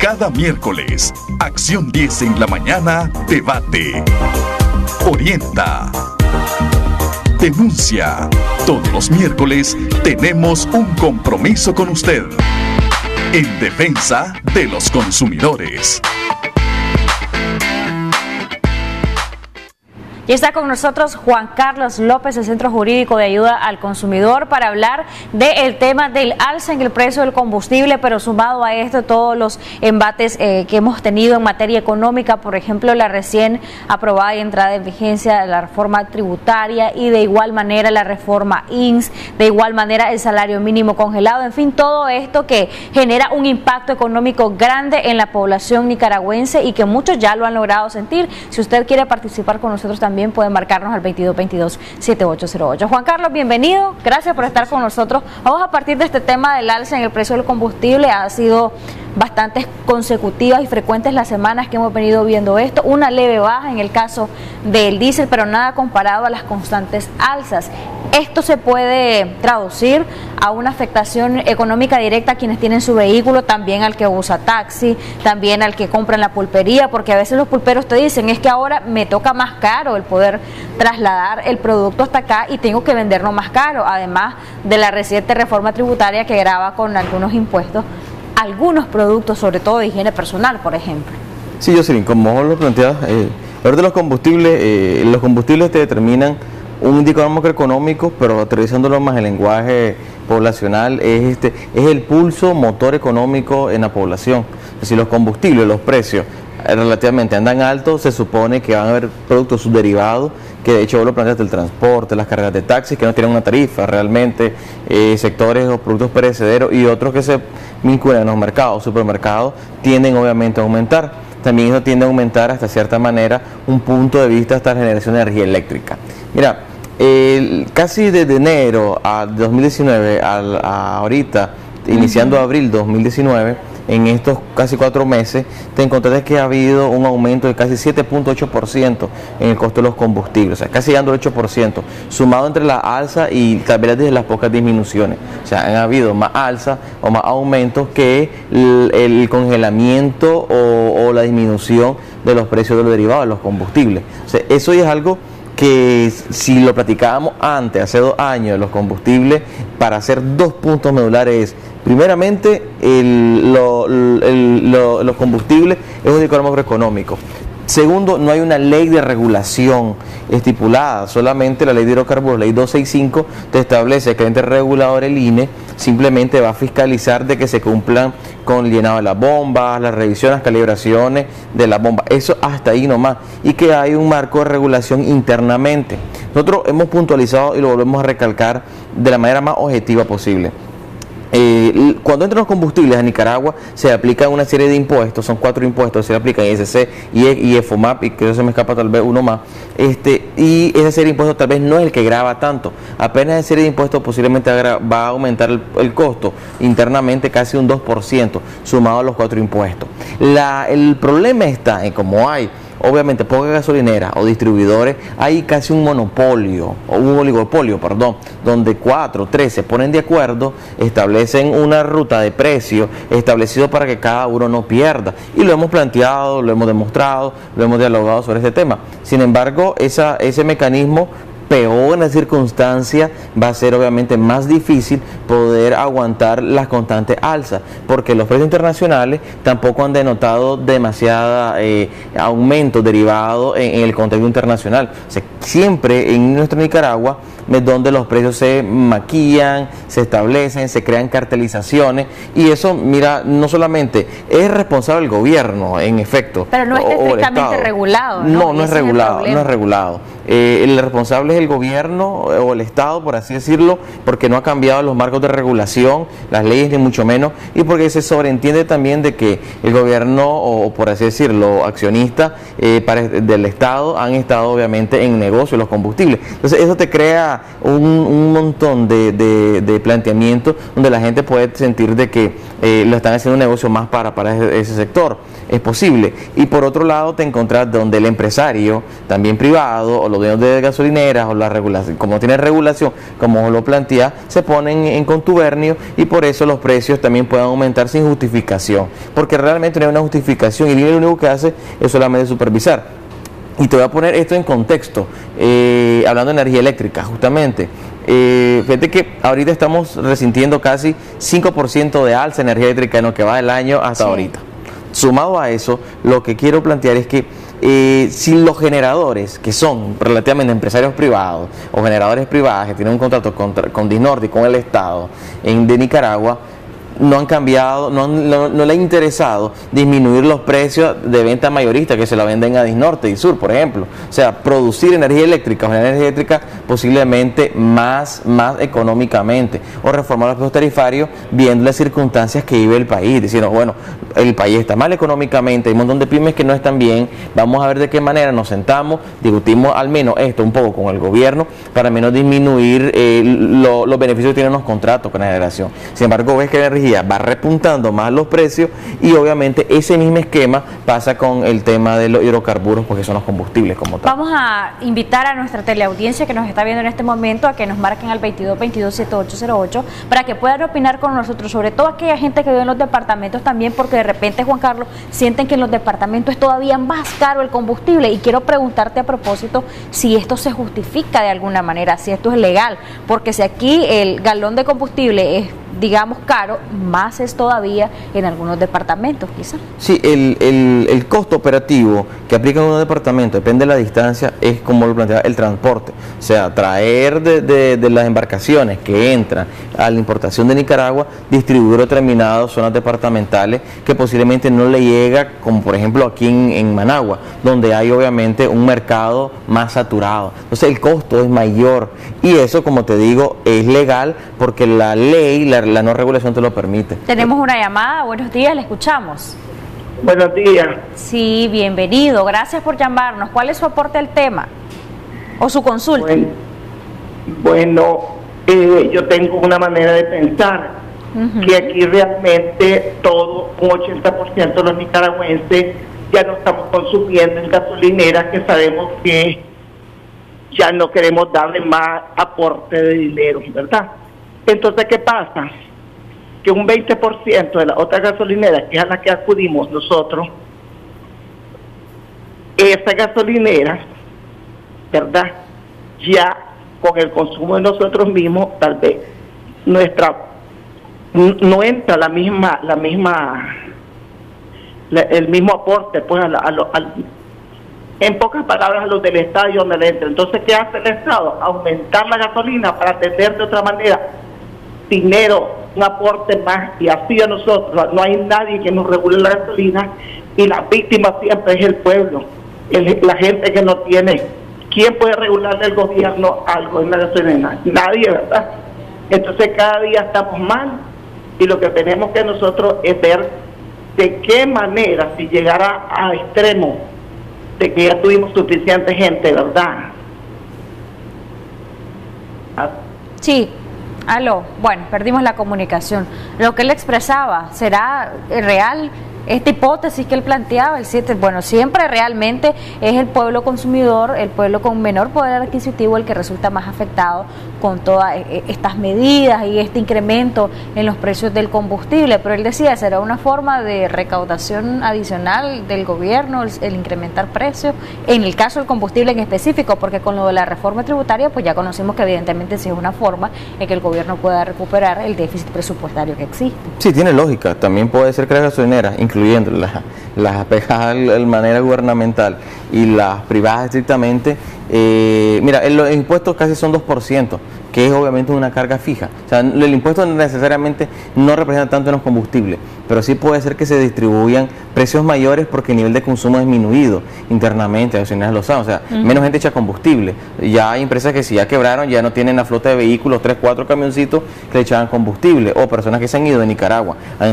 Cada miércoles, Acción 10 en la mañana, debate, orienta, denuncia. Todos los miércoles tenemos un compromiso con usted en defensa de los consumidores. Y está con nosotros Juan Carlos López, del Centro Jurídico de Ayuda al Consumidor, para hablar del tema del alza en el precio del combustible, pero sumado a esto todos los embates que hemos tenido en materia económica, por ejemplo la recién aprobada y entrada en vigencia de la reforma tributaria y de igual manera la reforma INS, de igual manera el salario mínimo congelado, en fin, todo esto que genera un impacto económico grande en la población nicaragüense y que muchos ya lo han logrado sentir. Si usted quiere participar con nosotros también pueden marcarnos al 2222-7808. Juan Carlos, bienvenido, gracias por estar con nosotros. Vamos a partir de este tema del alza en el precio del combustible. Ha sido bastantes consecutivas y frecuentes las semanas que hemos venido viendo esto, una leve baja en el caso del diésel, pero nada comparado a las constantes alzas. Esto se puede traducir a una afectación económica directa a quienes tienen su vehículo, también al que usa taxi, también al que compra en la pulpería, porque a veces los pulperos te dicen, es que ahora me toca más caro el poder trasladar el producto hasta acá y tengo que venderlo más caro, además de la reciente reforma tributaria que grava con algunos impuestos algunos productos, sobre todo de higiene personal, por ejemplo. Sí, Jocelyn, como vos lo planteas, hablar de los combustibles te determinan un indicador macroeconómico, pero aterrizándolo más en lenguaje poblacional, es el pulso motor económico en la población. Es decir, los combustibles, los precios relativamente andan altos, se supone que van a haber productos subderivados, que de hecho vos lo planteaste, el transporte, las cargas de taxis que no tienen una tarifa realmente, sectores o productos perecederos y otros que se vinculan a los mercados, supermercados, tienden obviamente a aumentar. También eso tiende a aumentar hasta cierta manera un punto de vista hasta la generación de energía eléctrica. Mira, casi desde enero a 2019 a ahorita, iniciando abril 2019, en estos casi 4 meses, te encontrarás que ha habido un aumento de casi 7.8% en el costo de los combustibles, o sea, casi llegando al 8%, sumado entre la alza y también desde las pocas disminuciones. O sea, han habido más alza o más aumentos que el congelamiento o la disminución de los precios de los derivados de los combustibles. O sea, eso ya es algo que si lo platicábamos antes, hace 2 años, los combustibles, para hacer 2 puntos medulares, primeramente los combustibles es un indicador macroeconómico. Segundo, no hay una ley de regulación estipulada, solamente la ley de hidrocarburos, ley 265, te establece que el ente regulador, el INE, simplemente va a fiscalizar de que se cumplan con el llenado de las bombas, las revisiones, las calibraciones de las bombas, eso hasta ahí nomás, y que hay un marco de regulación internamente. Nosotros hemos puntualizado y lo volvemos a recalcar de la manera más objetiva posible. Cuando entran los combustibles a Nicaragua se aplica una serie de impuestos, son 4 impuestos, se aplican ISC, y EFOMAP, y que se me escapa tal vez uno más, y esa serie de impuestos tal vez no es el que grava tanto, apenas esa serie de impuestos posiblemente va a aumentar el costo internamente casi un 2%, sumado a los 4 impuestos. El problema está en cómo hay obviamente pocas gasolineras o distribuidores, hay casi un monopolio, o un oligopolio, perdón, donde 4 o 3 se ponen de acuerdo, establecen una ruta de precio establecido para que cada uno no pierda. Y lo hemos planteado, lo hemos demostrado, lo hemos dialogado sobre este tema. Sin embargo, ese mecanismo, peor en la circunstancia, va a ser obviamente más difícil poder aguantar las constantes alzas, porque los precios internacionales tampoco han denotado demasiada aumento derivado en el contexto internacional. O sea, siempre en nuestra Nicaragua es donde los precios se maquillan, se establecen, se crean cartelizaciones, y eso, mira, no solamente es responsable el gobierno, en efecto, pero no es estrictamente regulado, ¿no? No es regulado, no es regulado. El responsable es el gobierno o el Estado, por así decirlo, porque no ha cambiado los marcos de regulación, las leyes ni mucho menos, y porque se sobreentiende también de que el gobierno, o por así decirlo, accionistas del Estado han estado obviamente en negocio los combustibles. Entonces eso te crea genera un montón de planteamientos donde la gente puede sentir de que lo están haciendo un negocio más para ese sector. Es posible. Y por otro lado te encontrás donde el empresario, también privado, o los dueños de gasolineras, o la regulación, como tiene regulación, como lo plantea, se ponen en contubernio, y por eso los precios también pueden aumentar sin justificación, porque realmente no hay una justificación, y lo único que hace es solamente supervisar. Y te voy a poner esto en contexto, hablando de energía eléctrica, justamente. Fíjate que ahorita estamos resintiendo casi 5% de alza en energía eléctrica en lo que va del año hasta ahorita. Sumado a eso, lo que quiero plantear es que si los generadores, que son relativamente empresarios privados o generadores privados que tienen un contrato con Disnorte y con el Estado de Nicaragua, no han cambiado, no le ha interesado disminuir los precios de venta mayorista que se la venden a Disnorte y Sur, por ejemplo. O sea, producir energía eléctrica o generar energía eléctrica posiblemente más económicamente, o reformar los precios tarifarios viendo las circunstancias que vive el país, diciendo, bueno, el país está mal económicamente, hay un montón de pymes que no están bien, vamos a ver de qué manera nos sentamos, discutimos al menos esto un poco con el gobierno para menos disminuir los beneficios que tienen los contratos con la generación. Sin embargo, ves que la energía va repuntando más los precios, y obviamente ese mismo esquema pasa con el tema de los hidrocarburos, porque son los combustibles como tal. Vamos a invitar a nuestra teleaudiencia que nos está viendo en este momento a que nos marquen al 2222-7808 para que puedan opinar con nosotros, sobre todo aquella gente que vive en los departamentos también, porque de repente, Juan Carlos, sienten que en los departamentos es todavía más caro el combustible, y quiero preguntarte a propósito si esto se justifica de alguna manera, si esto es legal, porque si aquí el galón de combustible es, digamos, caro, más es todavía en algunos departamentos, quizás. Sí, el costo operativo que aplica en un departamento, depende de la distancia, es como lo planteaba el transporte. O sea, traer de las embarcaciones que entran a la importación de Nicaragua, distribuir o terminadas zonas departamentales que posiblemente no le llega, como por ejemplo aquí en Managua, donde hay obviamente un mercado más saturado. Entonces el costo es mayor, y eso, como te digo, es legal porque la ley, la no regulación te lo permite. Tenemos una llamada. Buenos días, le escuchamos. Buenos días. Sí, bienvenido, gracias por llamarnos. ¿Cuál es su aporte al tema o su consulta? Bueno, yo tengo una manera de pensar, que aquí realmente todo, un 80% de los nicaragüenses ya no estamos consumiendo en gasolineras, que sabemos que ya no queremos darle más aporte de dinero, ¿verdad? Entonces, ¿qué pasa? Que un 20% de las otras gasolineras, que es a las que acudimos nosotros, esas gasolineras, ¿verdad?, ya con el consumo de nosotros mismos, tal vez no entra el mismo aporte, pues en pocas palabras, a los del Estado, donde le entra. Entonces, ¿qué hace el Estado? Aumentar la gasolina para atender de otra manera dinero, un aporte más, y así a nosotros. No hay nadie que nos regule la gasolina, y la víctima siempre es el pueblo, la gente que no tiene. ¿Quién puede regularle al gobierno algo en la gasolina? Nadie, ¿verdad? Entonces cada día estamos mal, y lo que tenemos que nosotros es ver de qué manera, si llegara a extremo de que ya tuvimos suficiente gente, ¿verdad? Sí. Aló, bueno, perdimos la comunicación. Lo que él expresaba, ¿será real esta hipótesis que él planteaba? Bueno, siempre realmente es el pueblo consumidor, el pueblo con menor poder adquisitivo, el que resulta más afectado con todas estas medidas y este incremento en los precios del combustible. Pero él decía, ¿será una forma de recaudación adicional del gobierno el incrementar precios? En el caso del combustible en específico, porque con lo de la reforma tributaria, pues ya conocimos que evidentemente sí es una forma en que el gobierno pueda recuperar el déficit presupuestario que existe. Sí, tiene lógica. También puede ser que las gasolineras, incluyendo las apegadas de manera gubernamental y las privadas estrictamente, mira, los impuestos casi son 2%, que es obviamente una carga fija. O sea, el impuesto necesariamente no representa tanto en los combustibles, pero sí puede ser que se distribuyan precios mayores porque el nivel de consumo ha disminuido internamente, las gasolineras lo saben, o sea, menos gente echa combustible. Ya hay empresas que si ya quebraron, ya no tienen la flota de vehículos, 3, 4 camioncitos que le echaban combustible, o personas que se han ido de Nicaragua, han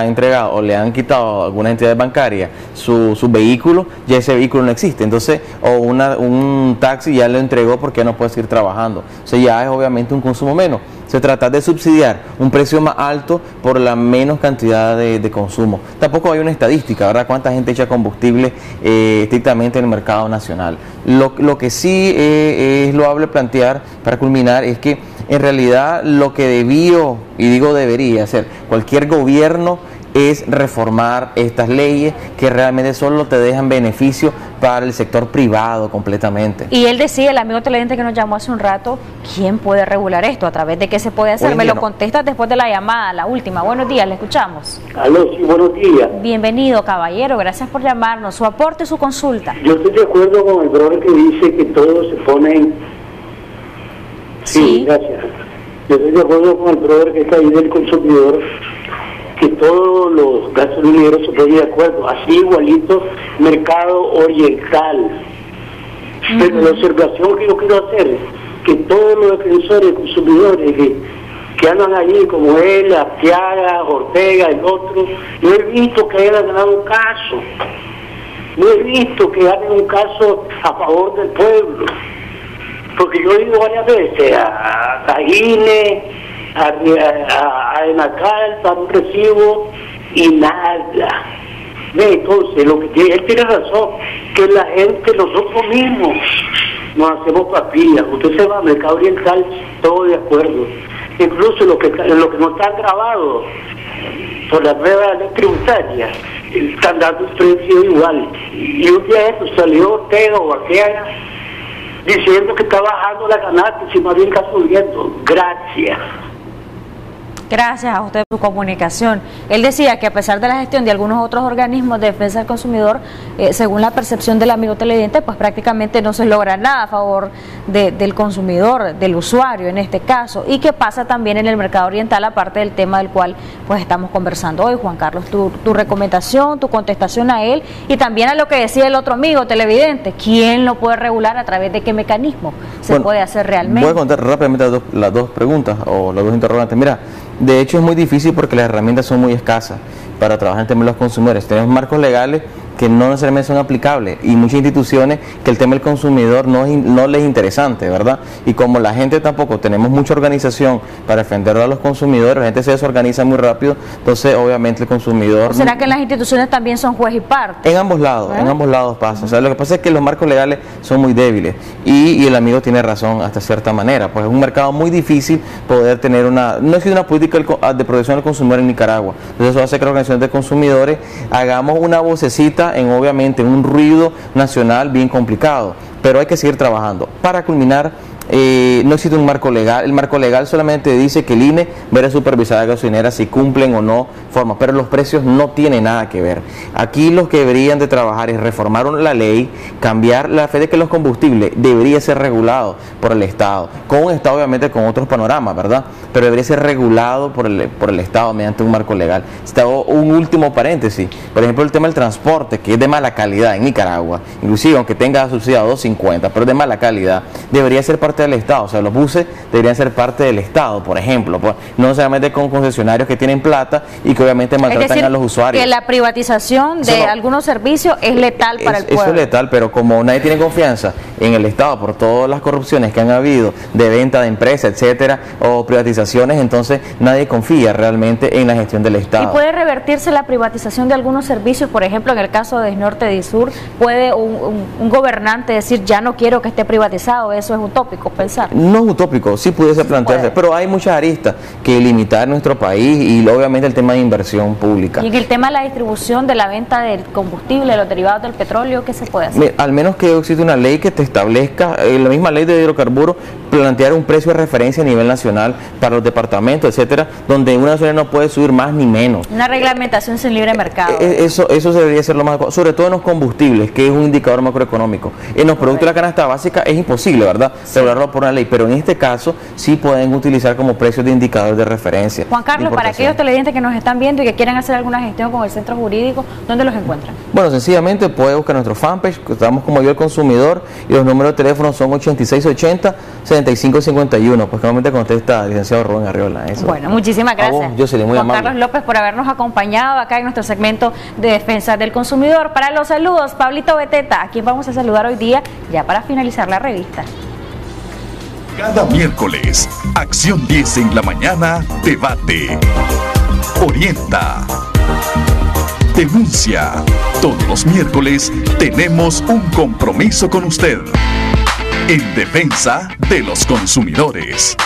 entregado o le han quitado a algunas entidades bancarias su vehículo, ya ese vehículo no existe. existe, entonces, o un taxi ya lo entregó porque no puede seguir trabajando, o sea, ya es obviamente un consumo menos. Se trata de subsidiar un precio más alto por la menos cantidad de consumo. Tampoco hay una estadística, ¿verdad? ¿Cuánta gente echa combustible estrictamente en el mercado nacional? Lo que sí es loable plantear para culminar es que en realidad lo que debió, y digo debería hacer cualquier gobierno, es reformar estas leyes que realmente solo te dejan beneficio para el sector privado completamente. Y él decía, el amigo televidente que nos llamó hace un rato, ¿quién puede regular esto? ¿A través de qué se puede hacer? Me lo contestas después de la llamada, la última. Buenos días, le escuchamos. Aló, sí, buenos días. Bienvenido, caballero, gracias por llamarnos. Su aporte, su consulta. Yo estoy de acuerdo con el brother que dice que todos se ponen... Sí, gracias. Yo estoy de acuerdo con el brother que está ahí del consumidor, que todos los gasolineros se ponen de acuerdo, así igualito Mercado Oriental. Pero la observación que yo quiero hacer es que todos los defensores consumidores que andan allí, como él, Arteaga, Ortega, el otro, no he visto que hayan ganado un caso, no he visto que hagan un caso a favor del pueblo, porque yo he ido varias veces a INE, a Enacal, para un recibo y nada. Entonces, lo que él tiene razón, que la gente, nosotros mismos, nos hacemos papillas. Usted se va al Mercado Oriental, todo de acuerdo. Incluso lo que no está grabado por la nueva ley tributaria, están dando un precio igual. Y un día esto salió Ortega o Arteaga diciendo que está bajando la canasta y si más bien está subiendo. Gracias. Gracias a usted por su comunicación. Él decía que a pesar de la gestión de algunos otros organismos de defensa del consumidor, según la percepción del amigo televidente, pues prácticamente no se logra nada a favor del consumidor, del usuario en este caso, y que pasa también en el mercado oriental, aparte del tema del cual pues estamos conversando hoy. Juan Carlos, tu recomendación, tu contestación a él y también a lo que decía el otro amigo televidente, ¿quién lo puede regular? ¿A través de qué mecanismo se puede hacer realmente? Voy a contar rápidamente las dos preguntas o las dos interrogantes. Mira, de hecho es muy difícil porque las herramientas son muy escasas para trabajar en temas de los consumidores. Tenemos marcos legales que no necesariamente son aplicables y muchas instituciones que el tema del consumidor no les es interesante, ¿verdad? Y como la gente tampoco tenemos mucha organización para defender a los consumidores, la gente se desorganiza muy rápido, entonces obviamente el consumidor... ¿O será que las instituciones también son juez y parte? En ambos lados pasa. O sea, lo que pasa es que los marcos legales son muy débiles y el amigo tiene razón hasta cierta manera, pues es un mercado muy difícil poder tener no existe una política de protección al consumidor en Nicaragua. Entonces eso hace que las organizaciones de consumidores hagamos una vocecita en obviamente un ruido nacional bien complicado, pero hay que seguir trabajando. Para culminar, no existe un marco legal. El marco legal solamente dice que el INE debe supervisar a las gasolineras si cumplen o no formas, pero los precios no tienen nada que ver. Aquí los que deberían de trabajar es reformar la ley, cambiar la fe de que los combustibles debería ser regulado por el Estado, con un Estado obviamente con otros panoramas, ¿verdad? Pero debería ser regulado por el Estado mediante un marco legal. Un último paréntesis, por ejemplo el tema del transporte, que es de mala calidad en Nicaragua, inclusive aunque tenga subsidiado 2.50, pero es de mala calidad, debería ser parte del Estado. O sea, los buses deberían ser parte del Estado, por ejemplo, pues, no solamente con concesionarios que tienen plata y que obviamente maltratan a los usuarios. Que la privatización de algunos servicios es letal para el pueblo. Eso es letal, pero como nadie tiene confianza en el Estado por todas las corrupciones que han habido de venta de empresas, etcétera, o privatizaciones, entonces nadie confía realmente en la gestión del Estado. ¿Y puede revertirse la privatización de algunos servicios? Por ejemplo, en el caso de Norte y Sur, ¿puede un gobernante decir ya no quiero que esté privatizado? Eso es utópico pensar. No es utópico, sí pudiese plantearse, pero hay muchas aristas que limitar en nuestro país y obviamente el tema de inversión pública. Y en el tema de la distribución de la venta del combustible, de los derivados del petróleo, ¿qué se puede hacer? Mira, al menos que existe una ley que te establezca, la misma ley de hidrocarburos, plantear un precio de referencia a nivel nacional para los departamentos, etcétera, donde una nacional no puede subir más ni menos. Una reglamentación sin libre mercado. Eso debería ser lo más adecuado, sobre todo en los combustibles, que es un indicador macroeconómico. En los productos de la canasta básica es imposible, ¿verdad? Regular regularlo por una ley, pero en este caso sí pueden utilizar como precios de indicador de referencia. Juan Carlos, para aquellos televidentes que nos están viendo y que quieran hacer alguna gestión con el centro jurídico, ¿dónde los encuentran? Bueno, sencillamente puede buscar nuestro fanpage, estamos como Yo el Consumidor, y los números de teléfono son 8680-7551, pues normalmente contesta el licenciado Rubén Arriola. Eso. Bueno, muchísimas gracias. Yo seré muy Juan amable. Carlos López, por habernos acompañado acá en nuestro segmento de defensa del consumidor. Para los saludos, Pablito Beteta, a quien vamos a saludar hoy día, ya para finalizar la revista. Cada miércoles, Acción 10 en la mañana, debate, orienta, denuncia. Todos los miércoles tenemos un compromiso con usted en defensa de los consumidores.